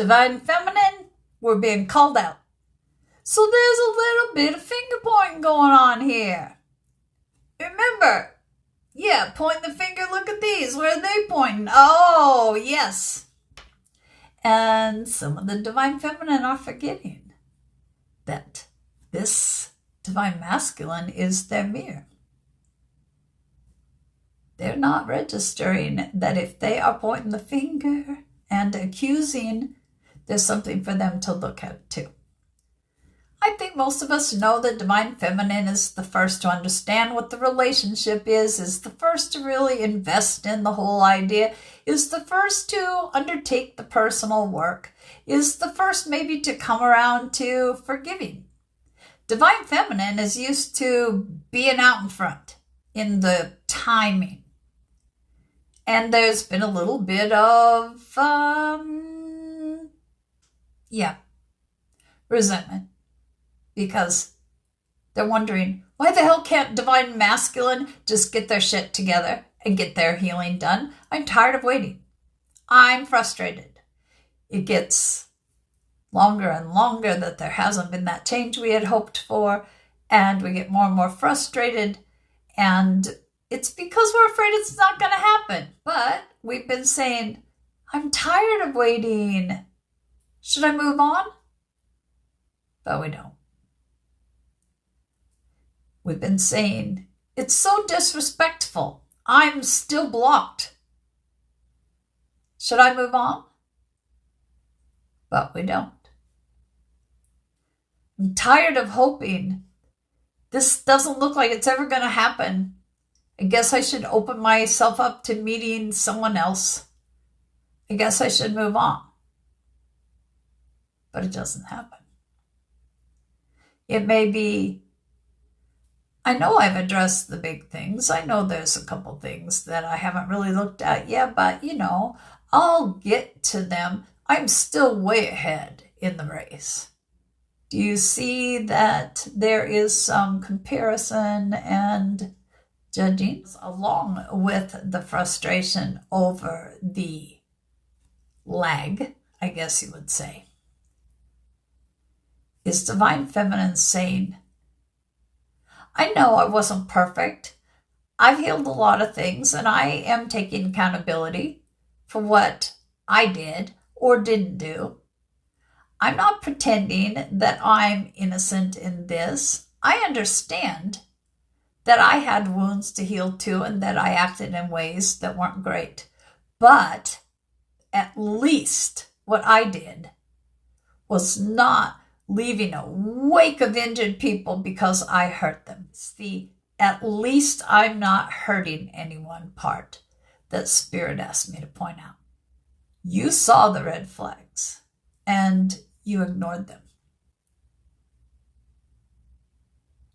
Divine Feminine, we're being called out. So there's a little bit of finger pointing going on here. Remember, point the finger, look at these. Where are they pointing? Oh, yes. And some of the Divine Feminine are forgetting that this Divine Masculine is their mirror. They're not registering that if they are pointing the finger and accusing, there's something for them to look at too. I think most of us know that Divine Feminine is the first to understand what the relationship is the first to really invest in the whole idea, is the first to undertake the personal work, is the first maybe to come around to forgiving. Divine Feminine is used to being out in front in the timing. And there's been a little bit of, resentment. Because they're wondering, why the hell can't Divine Masculine just get their shit together and get their healing done? I'm tired of waiting. I'm frustrated. It gets longer and longer that there hasn't been that change we had hoped for, and we get more and more frustrated, and it's because we're afraid it's not going to happen. But we've been saying, I'm tired of waiting. Should I move on? But we don't. We've been saying, it's so disrespectful. I'm still blocked. Should I move on? But we don't. I'm tired of hoping. This doesn't look like it's ever going to happen. I guess I should open myself up to meeting someone else. I guess I should move on. But it doesn't happen. It may be, I know I've addressed the big things. I know there's a couple things that I haven't really looked at yet, but I'll get to them. I'm still way ahead in the race. Do you see that there is some comparison and judging along with the frustration over the lag, I guess you would say? Is Divine Feminine saying, I know I wasn't perfect. I've healed a lot of things, and I am taking accountability for what I did or didn't do. I'm not pretending that I'm innocent in this. I understand that I had wounds to heal too, and that I acted in ways that weren't great. But at least what I did was not leaving a wake of injured people because I hurt them. It's the at least I'm not hurting anyone part that Spirit asked me to point out. You saw the red flags and you ignored them.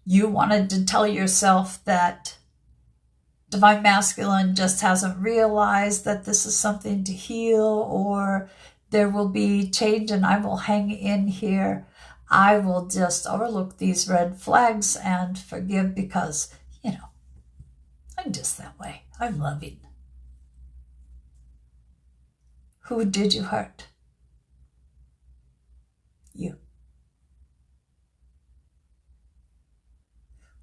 You wanted to tell yourself that Divine Masculine just hasn't realized that this is something to heal, or there will be change and I will hang in here. I will just overlook these red flags and forgive because, I'm just that way. I'm loving. Who did you hurt? You.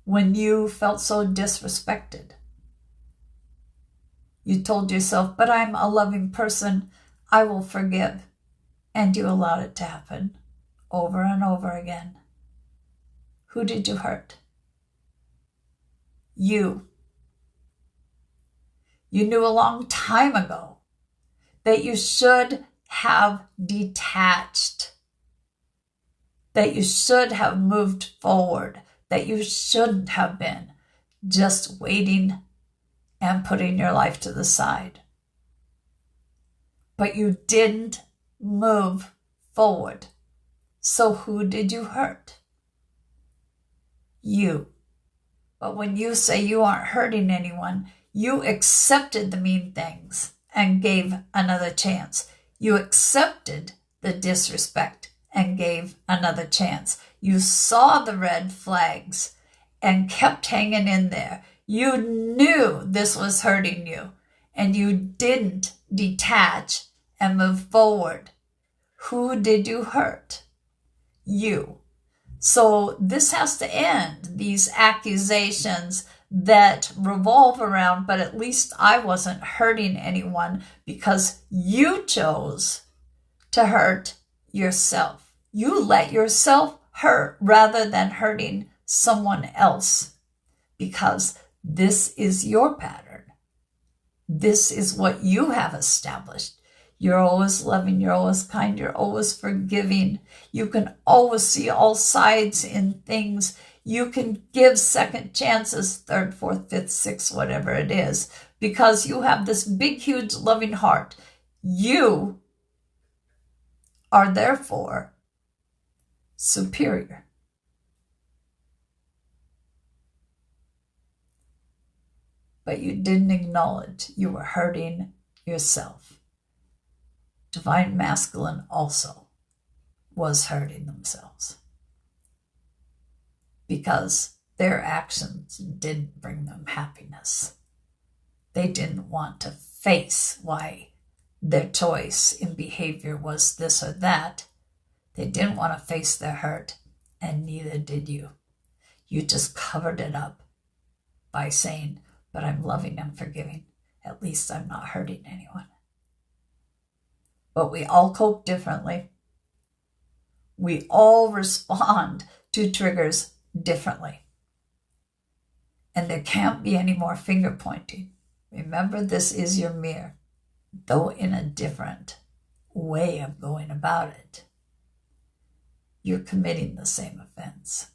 When you felt so disrespected, you told yourself, but I'm a loving person. I will forgive. And you allowed it to happen over and over again. Who did you hurt? You. You knew a long time ago that you should have detached, that you should have moved forward, that you shouldn't have been just waiting and putting your life to the side. But you didn't move forward. So who did you hurt? You. But when you say you aren't hurting anyone, you accepted the mean things and gave another chance. You accepted the disrespect and gave another chance. You saw the red flags and kept hanging in there. You knew this was hurting you, and you didn't detach and move forward. Who did you hurt? You. So this has to end, these accusations that revolve around, but at least I wasn't hurting anyone because you chose to hurt yourself. You let yourself hurt rather than hurting someone else because this is your pattern. This is what you have established. You're always loving, you're always kind, you're always forgiving. You can always see all sides in things. You can give second chances, third, fourth, fifth, sixth, whatever it is, because you have this big, huge, loving heart. You are therefore superior. But you didn't acknowledge you were hurting yourself. Divine Masculine also was hurting themselves because their actions didn't bring them happiness. They didn't want to face why their choice in behavior was this or that. They didn't want to face their hurt, and neither did you. You just covered it up by saying, but I'm loving and forgiving. At least I'm not hurting anyone. But we all cope differently. We all respond to triggers differently. And there can't be any more finger pointing. Remember, this is your mirror, though in a different way of going about it. You're committing the same offense.